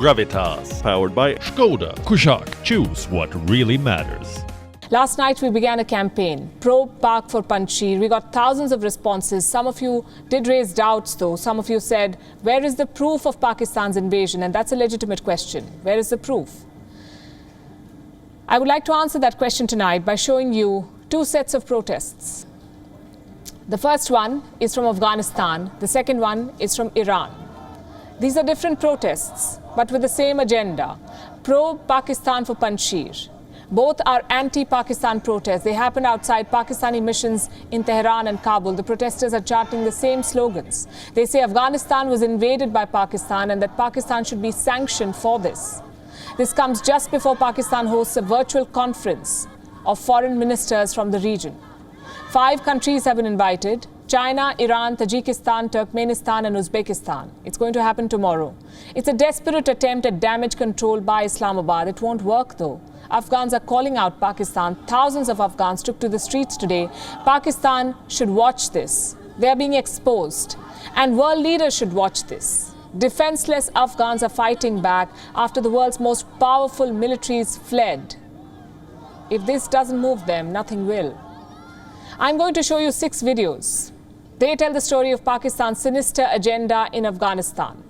Gravitas, powered by Skoda. Kushaq, choose what really matters. Last night we began a campaign, Probe Pak for Panjshir. We got thousands of responses. Some of you did raise doubts though. Some of you said, where is the proof of Pakistan's invasion? And that's a legitimate question. Where is the proof? I would like to answer that question tonight by showing you two sets of protests. The first one is from Afghanistan. The second one is from Iran. These are different protests, but with the same agenda. Probe Pakistan for Panjshir. Both are anti-Pakistan protests. They happened outside Pakistani missions in Tehran and Kabul. The protesters are chanting the same slogans. They say Afghanistan was invaded by Pakistan and that Pakistan should be sanctioned for this. This comes just before Pakistan hosts a virtual conference of foreign ministers from the region. 5 countries have been invited: China, Iran, Tajikistan, Turkmenistan and Uzbekistan. It's going to happen tomorrow. It's a desperate attempt at damage control by Islamabad. It won't work though. Afghans are calling out Pakistan. Thousands of Afghans took to the streets today. Pakistan should watch this. They are being exposed. And world leaders should watch this. Defenseless Afghans are fighting back after the world's most powerful militaries fled. If this doesn't move them, nothing will. I'm going to show you 6 videos. They tell the story of Pakistan's sinister agenda in Afghanistan.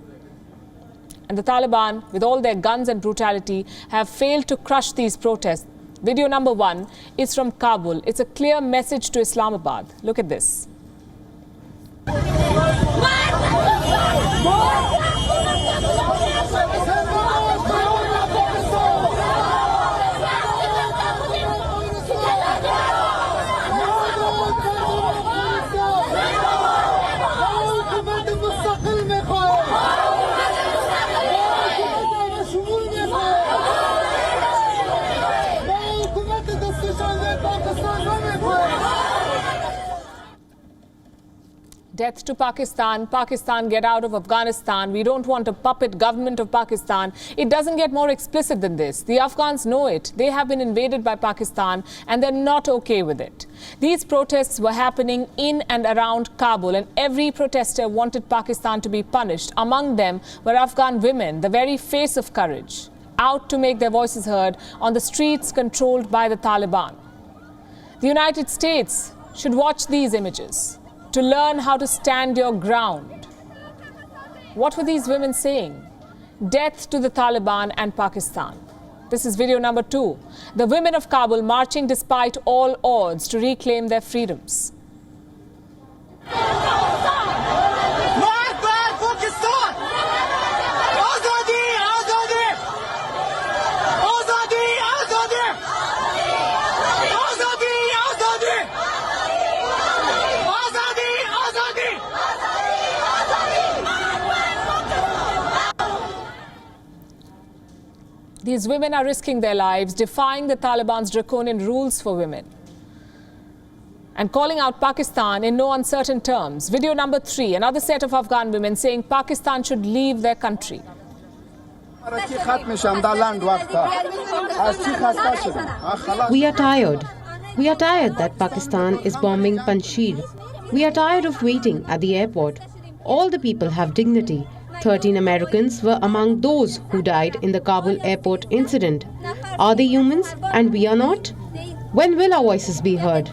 And the Taliban, with all their guns and brutality, have failed to crush these protests. Video number 1 is from Kabul. It's a clear message to Islamabad. Look at this. Death to Pakistan. Pakistan, get out of Afghanistan. We don't want a puppet government of Pakistan. It doesn't get more explicit than this. The Afghans know it. They have been invaded by Pakistan and they're not okay with it. These protests were happening in and around Kabul and every protester wanted Pakistan to be punished. Among them were Afghan women, the very face of courage, out to make their voices heard on the streets controlled by the Taliban. The United States should watch these images to learn how to stand your ground. What were these women saying? Death to the Taliban and Pakistan. This is video number 2. The women of Kabul marching despite all odds to reclaim their freedoms. These women are risking their lives, defying the Taliban's draconian rules for women, and calling out Pakistan in no uncertain terms. Video number 3, another set of Afghan women saying Pakistan should leave their country. We are tired. We are tired that Pakistan is bombing Panjshir. We are tired of waiting at the airport. All the people have dignity. 13 Americans were among those who died in the Kabul airport incident. Are they humans and we are not? When will our voices be heard?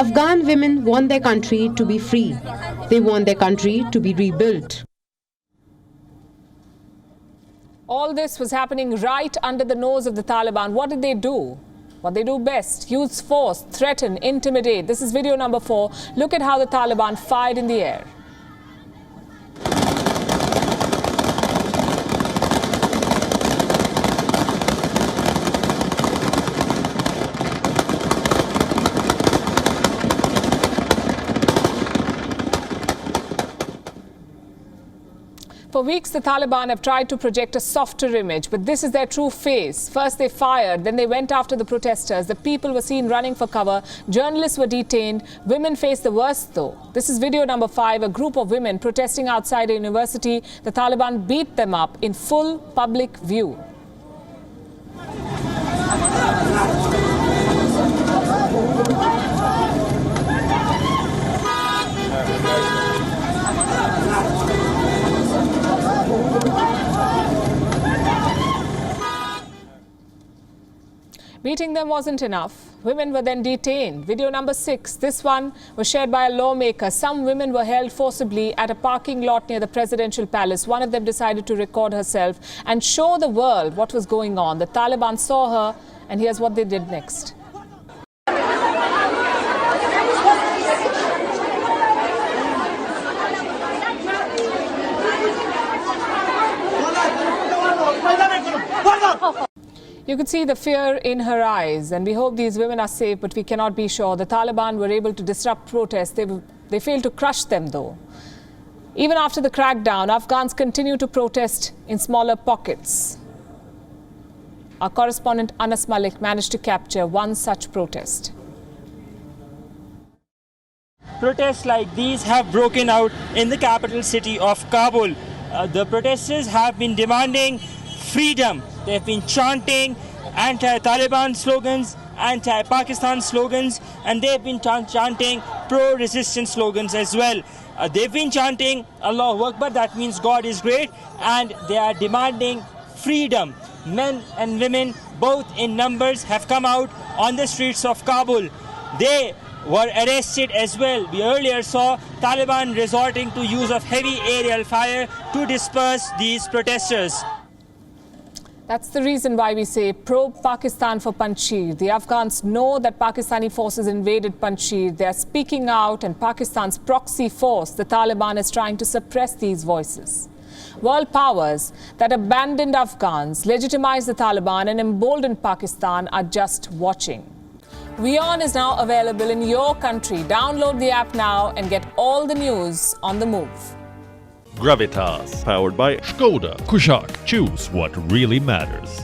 Afghan women want their country to be free. They want their country to be rebuilt. All this was happening right under the nose of the Taliban. What did they do? What they do best: use force, threaten, intimidate. This is video number 4. Look at how the Taliban fired in the air. For weeks, the Taliban have tried to project a softer image, but this is their true face. First they fired, then they went after the protesters. The people were seen running for cover. Journalists were detained. Women faced the worst though. This is video number 5, a group of women protesting outside a university. The Taliban beat them up in full public view. Beating them wasn't enough. Women were then detained. Video number 6. This one was shared by a lawmaker. Some women were held forcibly at a parking lot near the presidential palace. One of them decided to record herself and show the world what was going on. The Taliban saw her, and here's what they did next. You could see the fear in her eyes, and we hope these women are safe, but we cannot be sure. The Taliban were able to disrupt protests. They failed to crush them, though. Even after the crackdown, Afghans continue to protest in smaller pockets. Our correspondent Anas Malik managed to capture one such protest. Protests like these have broken out in the capital city of Kabul. The protesters have been demanding freedom. They have been chanting anti-Taliban slogans, anti-Pakistan slogans, and they have been chanting pro-resistance slogans as well. They've been chanting Allahu Akbar, that means God is great, and they are demanding freedom. Men and women, both in numbers, have come out on the streets of Kabul. They were arrested as well. We earlier saw Taliban resorting to use of heavy aerial fire to disperse these protesters. That's the reason why we say pro-Pakistan for Panjshir. The Afghans know that Pakistani forces invaded Panjshir. They are speaking out, and Pakistan's proxy force, the Taliban, is trying to suppress these voices. World powers that abandoned Afghans, legitimized the Taliban and emboldened Pakistan are just watching. WION is now available in your country. Download the app now and get all the news on the move. Gravitas, powered by Skoda. Kushaq, choose what really matters.